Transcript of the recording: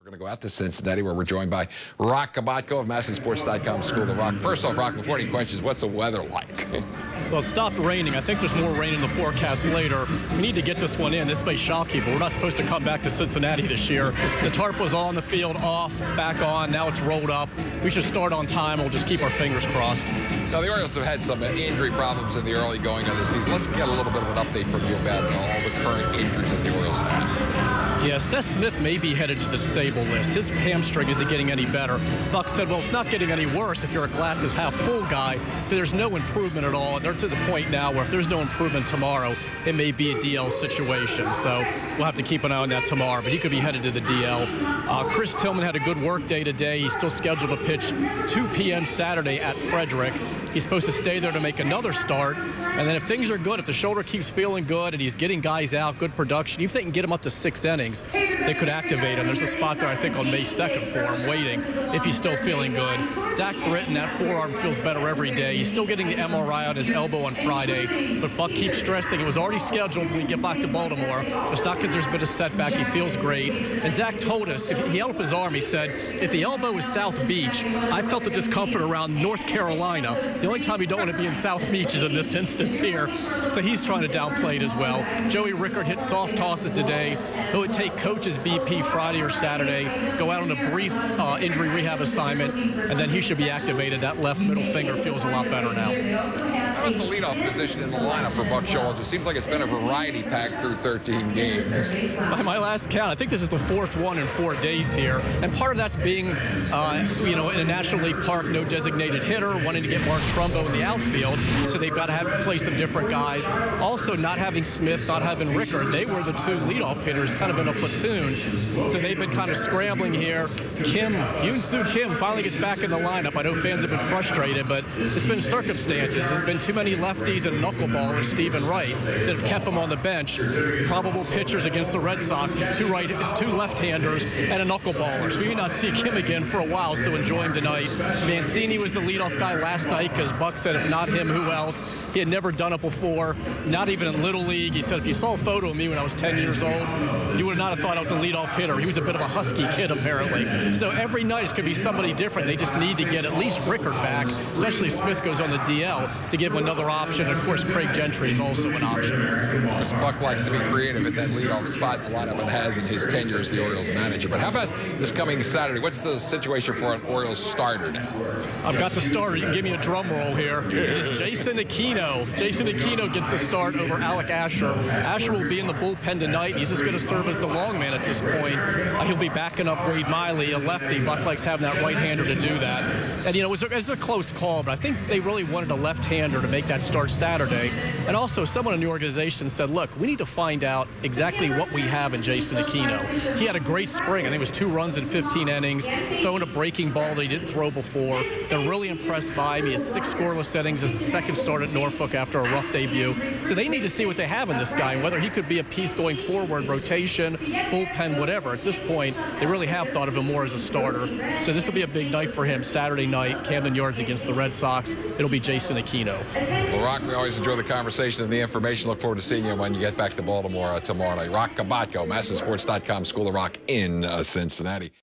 We're going to go out to Cincinnati, where we're joined by Roch Kubatko of MASNsports.com School of the Rock. First off, Roch, before any questions, what's the weather like? Well, it stopped raining. I think there's more rain in the forecast later. We need to get this one in. This may shock you, but we're not supposed to come back to Cincinnati this year. The tarp was on the field, off, back on. Now it's rolled up. We should start on time. We'll just keep our fingers crossed. Now, the Orioles have had some injury problems in the early going of the season. Let's get a little bit of an update from you about all the current injuries that the Orioles have. Yeah, Seth Smith may be headed to the disabled list. His hamstring isn't getting any better. Buck said, well, it's not getting any worse if you're a glasses half full guy, but there's no improvement at all. They're to the point now where if there's no improvement tomorrow, it may be a DL situation. So we'll have to keep an eye on that tomorrow, but he could be headed to the DL. Chris Tillman had a good work day today. He's still scheduled to pitch 2 p.m. Saturday at Frederick. He's supposed to stay there to make another start. And then if things are good, if the shoulder keeps feeling good and he's getting guys out, good production, even if they can get him up to 6 innings, they could activate him. There's a spot there, I think, on May 2nd for him, waiting, if he's still feeling good. Zach Britton, that forearm feels better every day. He's still getting the MRI on his elbow on Friday, but Buck keeps stressing it was already scheduled when we get back to Baltimore. It's not because there's been a setback. He feels great. And Zach told us, if he held up his arm, he said, if the elbow is South Beach, I felt the discomfort around North Carolina. The only time you don't want to be in South Beach is in this instance here. So he's trying to downplay it as well. Joey Rickard hit soft tosses today. He'll take coach's BP Friday or Saturday, go out on a brief injury rehab assignment, and then he should be activated. That left middle finger feels a lot better now. How about the leadoff position in the lineup for Buck Showalter? It seems like it's been a variety pack through 13 games. By my last count, I think this is the fourth one in 4 days here, and part of that's being, in a National League park, no designated hitter, wanting to get Mark Trumbo in the outfield, so they've got to play some different guys. Also, not having Smith, not having Rickard, they were the two leadoff hitters, kind of in a platoon, so they've been kind of scrambling here. Hyun-Soo Kim finally gets back in the lineup. I know fans have been frustrated, but it's been circumstances. There's been too many lefties and knuckleballer Stephen Wright that have kept him on the bench. Probable pitchers against the Red Sox. It's two left-handers and a knuckleballer. So we may not see Kim again for a while, so enjoy him tonight. Mancini was the leadoff guy last night because Buck said if not him, who else? He had never done it before, not even in Little League. He said if you saw a photo of me when I was 10 years old, you would not have thought I was a leadoff hitter. He was a bit of a husky kid, apparently. So every night it's going to be somebody different. They just need to get at least Rickard back, especially if Smith goes on the DL, to give him another option. And of course, Craig Gentry is also an option. Buck likes to be creative at that leadoff spot in the lineup and has in his tenure as the Orioles manager. But how about this coming Saturday? What's the situation for an Orioles starter now? I've got the starter. You can give me a drum roll here. It is Jason Aquino. Jason Aquino gets the start over Alec Asher. Asher will be in the bullpen tonight. He's just going to serve as the long man at this point. He'll be backing up Wade Miley, a lefty. Buck likes having that right-hander to do that. And, it was a close call, but I think they really wanted a left-hander to make that start Saturday. And also, someone in the organization said, look, we need to find out exactly what we have in Jason Aquino. He had a great spring. I think it was 2 runs in 15 innings, throwing a breaking ball that he didn't throw before. They're really impressed by him. He had 6 scoreless innings as the second start at Norfolk after a rough debut. So they need to see what they have in this guy and whether he could be a piece going forward, rotation, bullpen, whatever. At this point, they really have thought of him more as a starter. So this will be a big night for him Saturday night, Camden Yards against the Red Sox. It'll be Jason Aquino. Well, Roch, we always enjoy the conversation and the information. Look forward to seeing you when you get back to Baltimore tomorrow night. Roch Kubatko, MASNsports.com School of Rock in Cincinnati.